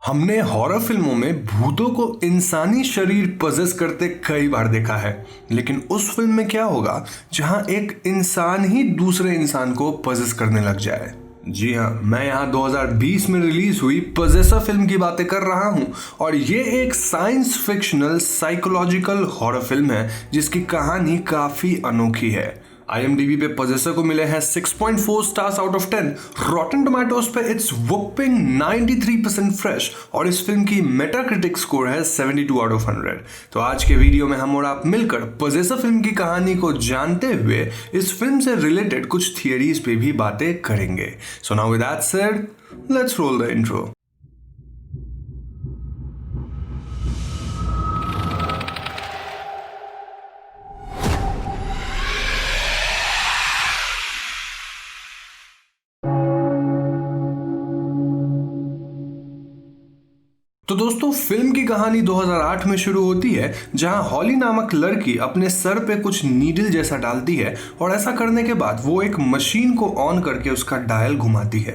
हमने हॉरर फिल्मों में भूतों को इंसानी शरीर पजेस करते कई बार देखा है, लेकिन उस फिल्म में क्या होगा जहां एक इंसान ही दूसरे इंसान को पजेस करने लग जाए। जी हाँ, मैं यहाँ 2020 में रिलीज हुई पजेसर फिल्म की बातें कर रहा हूँ और ये एक science fictional psychological horror film है जिसकी कहानी काफी अनोखी है। IMDb पे पजेसर को मिले हैं 6.4 स्टार्स आउट ऑफ 10। रॉटन टोमेटोज पे इट्स वुपिंग 93% फ्रेश और इस फिल्म की मेटाक्रिटिक स्कोर है 72 आउट ऑफ 100। तो आज के वीडियो में हम और आप मिलकर पजेसर फिल्म की कहानी को जानते हुए इस फिल्म से रिलेटेड कुछ थियरीज पे भी बातें करेंगे। So now with that said, let's roll the intro. तो दोस्तों, फिल्म की कहानी 2008 में शुरू होती है जहां हॉली नामक लड़की अपने सर पे कुछ नीडल जैसा डालती है और ऐसा करने के बाद वो एक मशीन को ऑन करके उसका डायल घुमाती है।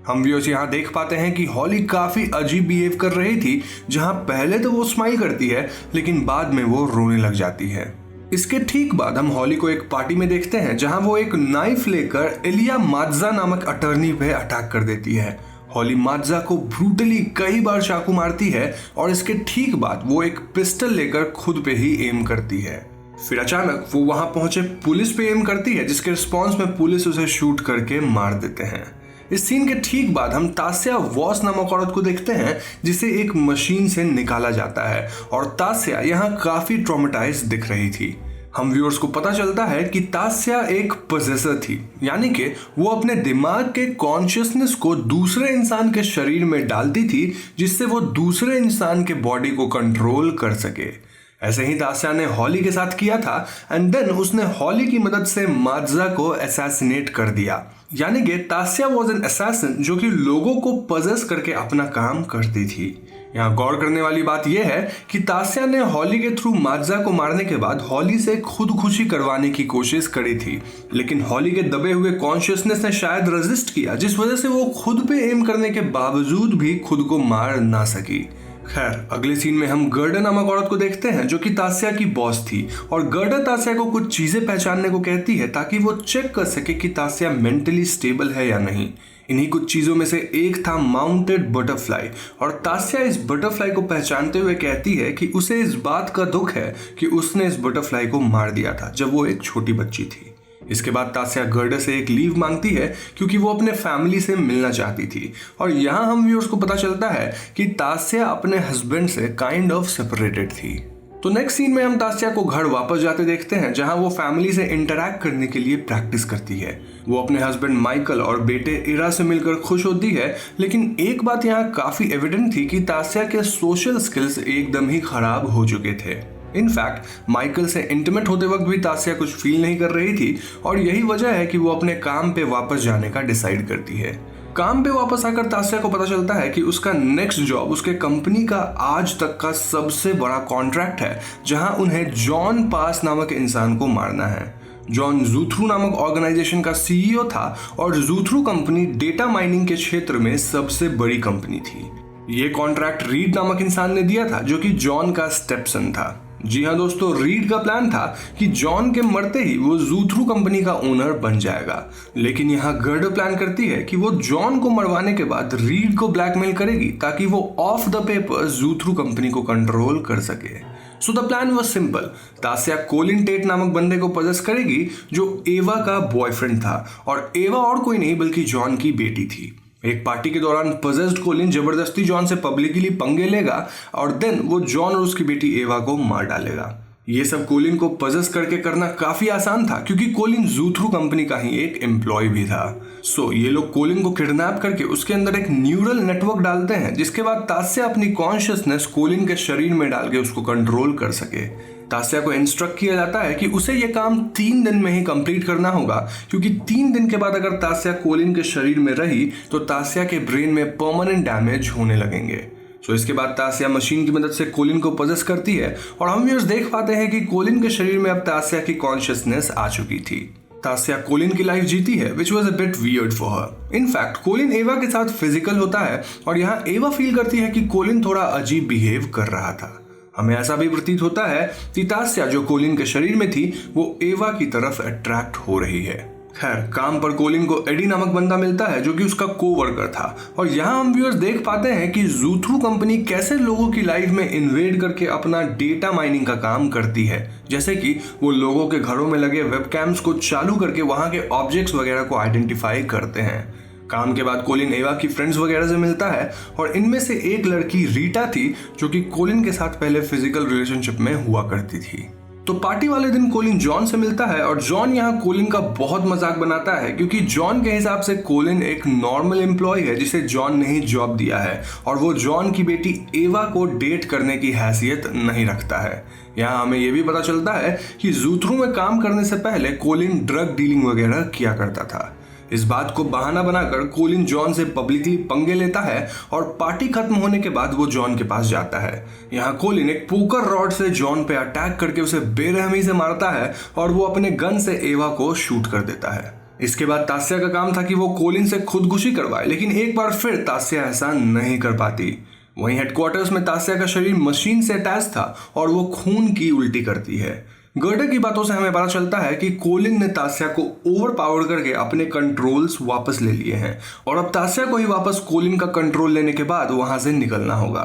हम व्यूअर्स यहाँ देख पाते हैं कि हॉली काफी अजीब बिहेव कर रही थी, जहां पहले तो वो स्माइल करती है लेकिन बाद में वो रोने लग जाती है। इसके ठीक बाद हम हॉली को एक पार्टी में देखते हैं जहां वो एक नाइफ लेकर इलिया मात्जा नामक अटर्नी पे अटैक कर देती है। हॉली मात्जा को ब्रूटली कई बार चाकू मारती है और इसके ठीक बाद वो एक पिस्टल लेकर खुद पे ही एम करती है। फिर अचानक वो वहां पहुंचे पुलिस पे एम करती है, जिसके रिस्पॉन्स में पुलिस उसे शूट करके मार देते हैं। इस सीन के ठीक बाद हम तास्या वॉस नामक औरत को देखते हैं जिसे एक मशीन से निकाला जाता है और तास्या यहाँ काफी ट्रॉमेटाइज दिख रही थी। हम व्यूअर्स को पता चलता है कि तास्या एक पजेसर थी, यानी कि वो अपने दिमाग के कॉन्शियसनेस को दूसरे इंसान के शरीर में डालती थी जिससे वो दूसरे इंसान के बॉडी को कंट्रोल कर सके। ऐसे ही तास्या ने हॉली के साथ किया था एंड देन उसने हॉली की मदद से मात्जा को असैसिनेट कर दिया। यानी कि तास्या वॉज एन असैसिन जो कि लोगों को पजेस करके अपना काम करती थी। यहाँ गौर करने वाली बात यह है कि तास्या ने हॉली के थ्रू मात्जा को मारने के बाद हॉली से खुदकुशी करवाने की कोशिश करी थी, लेकिन हॉली के दबे हुए कॉन्शियसनेस ने शायद रेजिस्ट किया, जिस वजह से वो खुद पे एम करने के बावजूद भी खुद को मार ना सकी। खैर, अगले सीन में हम गर्डर नामक औरत को देखते हैं जो कि तास्या की बॉस थी और गर्डर तास्या को कुछ चीजें पहचानने को कहती है ताकि वो चेक कर सके कि तास्या मेंटली स्टेबल है या नहीं। इन्हीं कुछ चीजों में से एक था माउंटेड बटरफ्लाई और तास्या इस बटरफ्लाई को पहचानते हुए कहती है कि उसे इस बात का दुख है कि उसने इस बटरफ्लाई को मार दिया था जब वो एक छोटी बच्ची थी। इसके बाद तास्या गर्डर से एक लीव मांगती है क्योंकि वो अपने फैमिली से मिलना चाहती थी और यहाँ हम व्यूअर्स को पता चलता है कि तास्या अपने हस्बैंड से काइंड ऑफ सेपरेटेड थी। तो नेक्स्ट सीन में हम तास्या को घर वापस जाते देखते हैं जहां वो फैमिली से इंटरैक्ट करने के लिए प्रैक्टिस करती है। वो अपने हस्बैंड माइकल और बेटे इरा से मिलकर खुश होती है, लेकिन एक बात यहाँ काफी एविडेंट थी कि तास्या के सोशल स्किल्स एकदम ही खराब हो चुके थे। इनफैक्ट माइकल से इंटीमेट होते वक्त भी तास्या कुछ फील नहीं कर रही थी और यही वजह है कि वो अपने काम पे वापस जाने का डिसाइड करती है। काम पे वापस आकर तास्या को पता चलता है कि उसका नेक्स्ट जॉब उसके कंपनी का आज तक का सबसे बड़ा कॉन्ट्रैक्ट है, जहां उन्हें जॉन पास नामक इंसान को मारना है। जॉन जूथरू नामक ऑर्गेनाइजेशन का CEO था और जूथरू कंपनी डेटा माइनिंग के क्षेत्र में सबसे बड़ी कंपनी थी। ये कॉन्ट्रैक्ट रीड नामक इंसान ने दिया था जो कि जॉन का स्टेपसन था। जी हाँ दोस्तों, रीड का प्लान था कि जॉन के मरते ही वो जूथरू कंपनी का ओनर बन जाएगा, लेकिन यहाँ गर्डर प्लान करती है कि वो जॉन को मरवाने के बाद रीड को ब्लैकमेल करेगी ताकि वो ऑफ द पेपर जूथरू कंपनी को कंट्रोल कर सके। So the plan was simple. Tasya Colin Tate नामक बंदे को पजेस करेगी जो एवा का बॉयफ्रेंड था और एवा और कोई नहीं बल्कि जॉन की बेटी थी। एक पार्टी के दौरान पजेस्ड कोलिन जबरदस्ती जॉन से पब्लिकली पंगे लेगा और देन वो जॉन और उसकी बेटी एवा को मार डालेगा। ये सब कोलिन को पजेस करके करना काफी आसान था क्योंकि कोलिन जूथरू कंपनी का ही एक एम्प्लॉय भी था। सो ये लोग कोलिन को किडनैप करके उसके अंदर एक न्यूरल नेटवर्क डालते हैं, जिसके बाद तास्या अपनी कॉन्शियसनेस कोलिन के शरीर में डाल के उसको कंट्रोल कर सके। तास्या को इंस्ट्रक्ट किया जाता है कि उसे यह काम 3 दिन में ही कंप्लीट करना होगा, क्योंकि 3 दिन के बाद अगर तास्या कोलिन के शरीर में रही तो तास्या के ब्रेन में परमानेंट डैमेज होने लगेंगे। सो इसके बाद तास्या मशीन की मदद से कोलिन को पजेस करती है और हम व्यूअर्स देख पाते हैं कि कोलिन के शरीर में अब तास्या की कॉन्शियसनेस आ चुकी थी। तास्या कोलिन की लाइफ जीती है which was a bit weird for her. In fact Colin Eva के साथ फिजिकल होता है और यहाँ एवा फील करती है कि कोलिन थोड़ा अजीब बिहेव कर रहा था। हमें ऐसा भी प्रतीत होता है कि तास्या जो कोलिन के शरीर में थी वो एवा की तरफ अट्रैक्ट हो रही है। खैर, काम पर कोलिन को एडी नामक बंदा मिलता है जो कि उसका कोवर्कर था और यहाँ हम व्यूअर्स देख पाते हैं कि ज़ूथ्रू कंपनी कैसे लोगों की लाइफ में इन्वेड करके अपना डेटा माइनिंग का काम करती है। जैसे कि वो लोगों के घरों में लगे वेबकैम्स को चालू करके वहाँ के ऑब्जेक्ट्स वगैरह को आइडेंटिफाई करते हैं। काम के बाद कोलिन एवा की फ्रेंड्स वगैरह से मिलता है और इनमें से एक लड़की रीटा थी जो कि कोलिन के साथ पहले फिजिकल रिलेशनशिप में हुआ करती थी। तो पार्टी वाले दिन कोलिन जॉन से मिलता है और जॉन यहाँ कोलिन का बहुत मजाक बनाता है क्योंकि जॉन के हिसाब से कोलिन एक नॉर्मल एम्प्लॉय है जिसे जॉन ने ही जॉब दिया है और वो जॉन की बेटी एवा को डेट करने की हैसियत नहीं रखता है। यहाँ हमें यह भी पता चलता है कि ज़ूथ्रू में काम करने से पहले कोलिन ड्रग डीलिंग वगैरह किया करता था। इस बात को बहाना बनाकर कोलिन जॉन से पब्लिकली पंगे लेता है और पार्टी खत्म होने के बाद वो जॉन के पास जाता है। यहाँ कोलिन एक पोकर रॉड से जॉन पे अटैक करके उसे बेरहमी से मारता है और वो अपने गन से एवा को शूट कर देता है। इसके बाद तास्या का काम था कि वो कोलिन से खुदकुशी करवाए, लेकिन एक बार फिर तास्या ऐसा नहीं कर पाती। वहीं हेडक्वार्टर्स में तास्या का शरीर मशीन से अटैच था और वो खून की उल्टी करती है। गर्डर की बातों से हमें पता चलता है कि कोलिन ने तास्या को ओवरपावर करके अपने कंट्रोल्स वापस ले लिए हैं और अब तास्या को ही वापस कोलिन का कंट्रोल लेने के बाद वहां से निकलना होगा।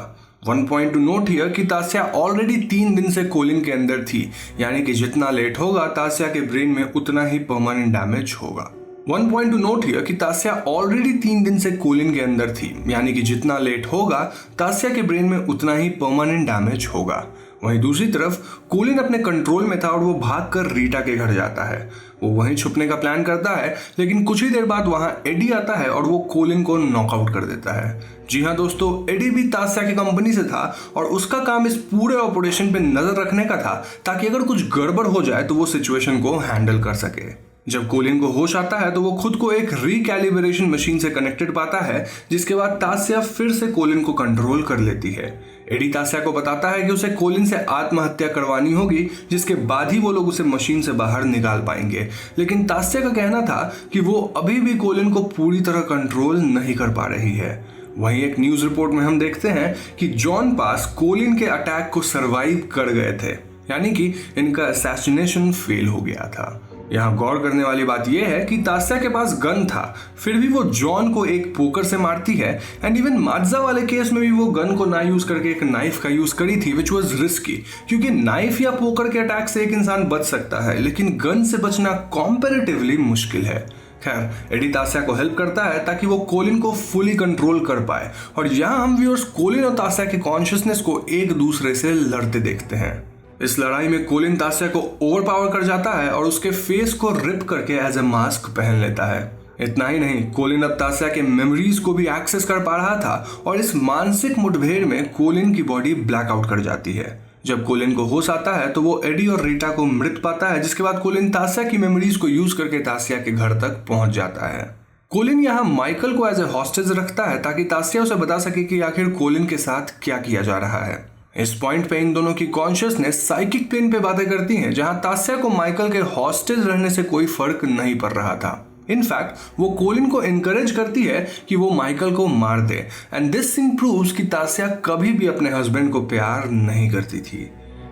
One point two note here कि तास्या ऑलरेडी 3 दिन से कोलिन के अंदर थी, यानी कि जितना लेट होगा तास्या के ब्रेन में उतना ही परमानेंट डैमेज होगा। One point two note here कि तास्या ऑलरेडी 3 दिन से कोलिन के अंदर थी, यानी कि जितना लेट होगा तास्या के ब्रेन में उतना ही परमानेंट डैमेज होगा। वहीं दूसरी तरफ कोलिन अपने कंट्रोल में था और वो भागकर रीटा के घर जाता है। वो वहीं छुपने का प्लान करता है, लेकिन कुछ ही देर बाद वहां एडी आता है और वो कोलिन को नॉकआउट कर देता है। जी हाँ दोस्तों, एडी भी तास्या की कंपनी से था और उसका काम इस पूरे ऑपरेशन पे नजर रखने का था ताकि अगर कुछ गड़बड़ हो जाए तो वो सिचुएशन को हैंडल कर सके। जब कोलिन को होश आता है तो वो खुद को एक रिकैलिब्रेशन मशीन से कनेक्टेड पाता है, जिसके बाद तास्या फिर से कोलिन को कंट्रोल कर लेती है। एडी तास्या को बताता है कि उसे कोलिन से आत्महत्या करवानी होगी, जिसके बाद ही वो लोग उसे मशीन से बाहर निकाल पाएंगे। लेकिन तास्या का कहना था कि वो अभी भी कोलिन को पूरी तरह कंट्रोल नहीं कर पा रही है। वहीं एक न्यूज रिपोर्ट में हम देखते हैं कि जॉन पास कोलिन के अटैक को सरवाइव कर गए थे, यानी कि इनका असैसिनेशन फेल हो गया था। यहाँ गौर करने वाली बात यह है कि तास्या के पास गन था, फिर भी वो जॉन को एक पोकर से मारती है एंड इवन मात्जा वाले केस में भी वो गन को ना यूज करके एक नाइफ का यूज करी थी, विच वाज रिस्की, क्योंकि नाइफ या पोकर के अटैक से एक इंसान बच सकता है लेकिन गन से बचना कॉम्पैरेटिवली मुश्किल है। खैर, एडी तास्या को हेल्प करता है ताकि वो कोलिन को फुली कंट्रोल कर पाए और यहाँ हम व्यूअर्स कोलिन और तास्या के कॉन्शियसनेस को एक दूसरे से लड़ते देखते हैं। इस लड़ाई में कोलिन तास्या को ओवरपावर कर जाता है और उसके फेस को रिप करके एज ए मास्क पहन लेता है। इतना ही नहीं, कोलिन अब तास्या के मेमोरीज को भी एक्सेस कर पा रहा था और इस मानसिक मुठभेड़ में कोलिन की बॉडी ब्लैकआउट कर जाती है। जब कोलिन को होश आता है तो वो एडी और रीटा को मृत पाता है, जिसके बाद कोलिन तास्या की मेमोरीज को यूज करके तास्या के घर तक पहुंच जाता है। कोलिन यहाँ माइकल को एज ए हॉस्टेज रखता है ताकि तास्या उसे बता सके कि आखिर कोलिन के साथ क्या किया जा रहा है। इस पॉइंट पे इन दोनों की कॉन्शियसनेस साइकिक प्लेन पे बातें करती हैं, जहां तास्या को माइकल के हॉस्टेज रहने से कोई फर्क नहीं पड़ रहा था। इनफैक्ट वो कोलिन को एनकरेज करती है कि वो माइकल को मार दे एंड दिस सीन प्रूव्स कि तास्या कभी भी अपने हस्बैंड को प्यार नहीं करती थी।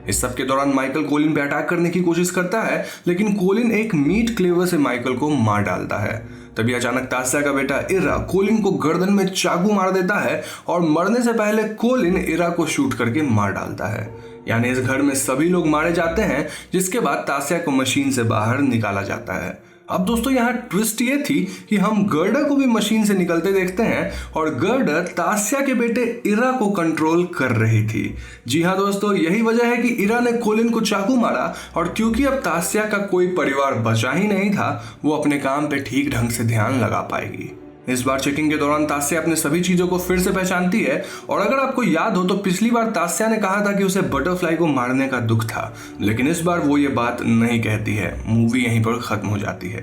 इस सब के दौरान माइकल कोलिन पे अटैक करने की कोशिश करता है, लेकिन कोलिन एक मीट क्लेवर से माइकल को मार डालता है। तभी अचानक तास्या का बेटा इरा कोलिन को गर्दन में चाकू मार देता है और मरने से पहले कोलिन इरा को शूट करके मार डालता है। यानी इस घर में सभी लोग मारे जाते हैं, जिसके बाद तास्या को मशीन से बाहर निकाला जाता है। अब दोस्तों यहाँ ट्विस्ट ये थी कि हम गर्डर को भी मशीन से निकलते देखते हैं और गर्डर तास्या के बेटे इरा को कंट्रोल कर रही थी। जी हाँ दोस्तों, यही वजह है कि इरा ने कोलिन को चाकू मारा और क्योंकि अब तास्या का कोई परिवार बचा ही नहीं था, वो अपने काम पे ठीक ढंग से ध्यान लगा पाएगी। इस बार चेकिंग के दौरान तास्या अपने सभी चीजों को फिर से पहचानती है और अगर आपको याद हो तो पिछली बार तास्या ने कहा था कि उसे बटरफ्लाई को मारने का दुख था, लेकिन इस बार वो ये बात नहीं कहती है। मूवी यहीं पर खत्म हो जाती है।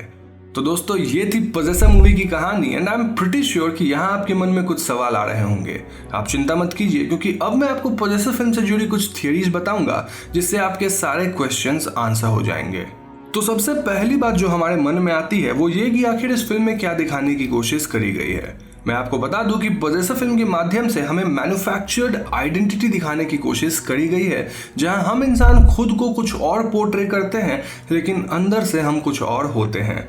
तो दोस्तों ये थी पजेसर मूवी की कहानी and I am pretty sure कि यहाँ आपके मन में कुछ सवाल आ रहे होंगे। आप चिंता मत कीजिए, क्योंकि अब मैं आपको पजेसर फिल्म से जुड़ी कुछ थियरीज बताऊंगा जिससे आपके सारे क्वेश्चंस आंसर हो जाएंगे। तो सबसे पहली बात जो हमारे मन में आती है वो ये कि आखिर इस फिल्म में क्या दिखाने की कोशिश करी गई है। मैं आपको बता दूं कि पजेसर फिल्म के माध्यम से हमें मैन्युफैक्चर्ड आइडेंटिटी दिखाने की कोशिश करी गई है, जहां हम इंसान खुद को कुछ और पोर्ट्रे करते हैं लेकिन अंदर से हम कुछ और होते हैं।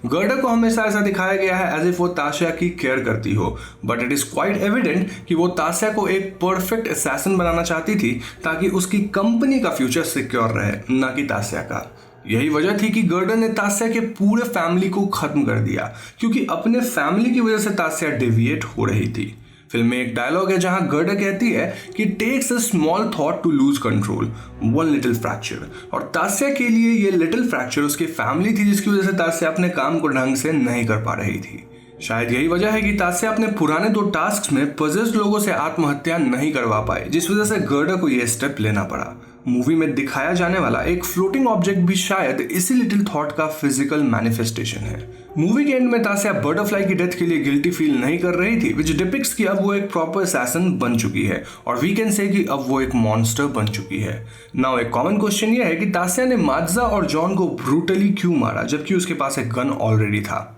गर्डा को हमेशा ऐसा दिखाया गया है एज इफ वो ताशिया की केयर करती हो, but it is quite evident कि वो ताशिया को एक परफेक्ट असैसिन बनाना चाहती थी ताकि उसकी कंपनी का फ्यूचर सिक्योर रहे, ना कि ताशिया का। यही वजह थी कि गर्डा ने ताशिया के पूरे फैमिली को खत्म कर दिया, क्योंकि अपने फैमिली की वजह से ताशिया डेविएट हो रही थी। फिल्म में एक डायलॉग है जहां गर्डा कहती है कि takes a small thought to lose control, one little fracture. और ताशिया के लिए ये लिटिल फ्रैक्चर उसकी फैमिली थी, जिसकी वजह से ताशिया अपने काम को ढंग से नहीं कर पा रही थी। शायद यही वजह है कि ताशिया अपने पुराने 2 टास्क में पजेस्ड लोगों से आत्महत्या नहीं करवा पाए, जिस वजह से गर्डा को यह स्टेप लेना पड़ा। मूवी में दिखाया जाने वाला एक फ्लोटिंग ऑब्जेक्ट भी शायद इसी लिटिल थॉट का फिजिकल मैनिफेस्टेशन है। मूवी के एंड में ताशिया बटरफ्लाई की डेथ के लिए गिल्टी फील नहीं कर रही थी, विच डिपिक्ट्स कि अब वो एक प्रॉपर असैसिन बन चुकी है, और वी कैन से कि अब वो एक मॉन्स्टर बन चुकी है। नाउ एक कॉमन क्वेश्चन ये है कि ताशिया ने मात्जा और जॉन को ब्रूटली क्यों मारा जबकि उसके पास एक गन ऑलरेडी था?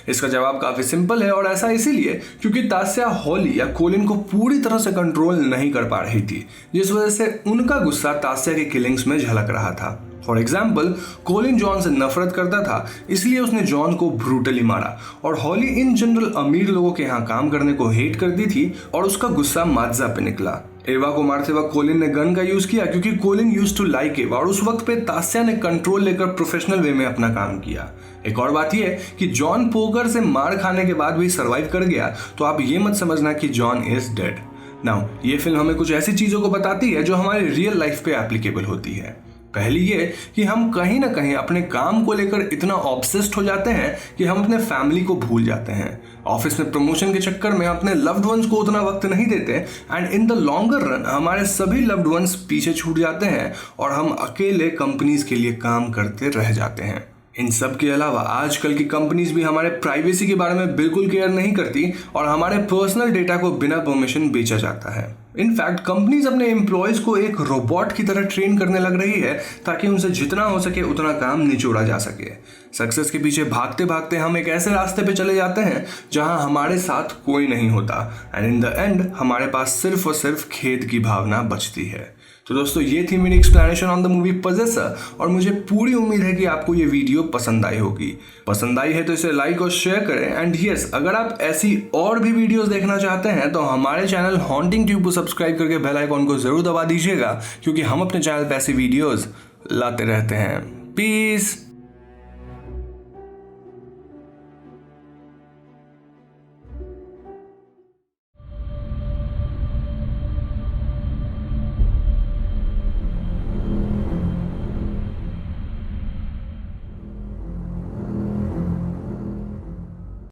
इसका जवाब काफी सिंपल है, और ऐसा इसीलिए क्योंकि ताशिया हॉली या कोलिन को पूरी तरह से कंट्रोल नहीं कर पा रही थी, जिस वजह से उनका गुस्सा ताशिया के किलिंग्स में झलक रहा था। फॉर एग्जाम्पल, कोलिन जॉन से नफरत करता था, इसलिए उसने जॉन को ब्रूटली मारा, और हॉली इन जनरल अमीर लोगों के यहाँ काम करने को हेट करती थी और उसका गुस्सा मात्जा पे निकला। एवा को मारते वक्त कोलिन ने गन का यूज किया क्योंकि कोलिन यूज टू लाइक एवा, और उस वक्त पे ताशिया ने कंट्रोल लेकर प्रोफेशनल वे में अपना काम किया। एक और बात यह है कि जॉन पोकर से मार खाने के बाद भी सरवाइव कर गया, तो आप ये मत समझना कि जॉन इज डेड। नाउ ये फिल्म हमें कुछ ऐसी चीजों को बताती है जो हमारे रियल लाइफ पे एप्लीकेबल होती है। पहली ये कि हम कहीं ना कहीं अपने काम को लेकर इतना ऑब्सेस्ड हो जाते हैं कि हम अपने फैमिली को भूल जाते हैं। ऑफिस में प्रमोशन के चक्कर में अपने लव्ड वंस को उतना वक्त नहीं देते, and in the longer run हमारे सभी लव्ड वंस पीछे छूट जाते हैं और हम अकेले कंपनीज के लिए काम करते रह जाते हैं। इन सब के अलावा आजकल की कंपनीज भी हमारे प्राइवेसी के बारे में बिल्कुल केयर नहीं करती और हमारे पर्सनल डेटा को बिना परमिशन बेचा जाता है। इनफैक्ट कंपनीज अपने एम्प्लॉयज को एक रोबोट की तरह ट्रेन करने लग रही है ताकि उनसे जितना हो सके उतना काम निचोड़ा जा सके। सक्सेस के पीछे भागते भागते हम एक ऐसे रास्ते पे चले जाते हैं जहां हमारे साथ कोई नहीं होता, एंड इन द एंड हमारे पास सिर्फ और सिर्फ खेद की भावना बचती है। तो दोस्तों, ये थी मेरी explanation on the movie possessor, और मुझे पूरी उम्मीद है कि आपको ये वीडियो पसंद आई होगी। पसंद आई है तो इसे लाइक और शेयर करें, एंड यस, अगर आप ऐसी और भी वीडियोस देखना चाहते हैं तो हमारे चैनल हॉन्टिंग ट्यूब को सब्सक्राइब करके बेल आइकॉन को जरूर दबा दीजिएगा, क्योंकि हम अपने चैनल पे ऐसी वीडियोस लाते रहते हैं। पीस।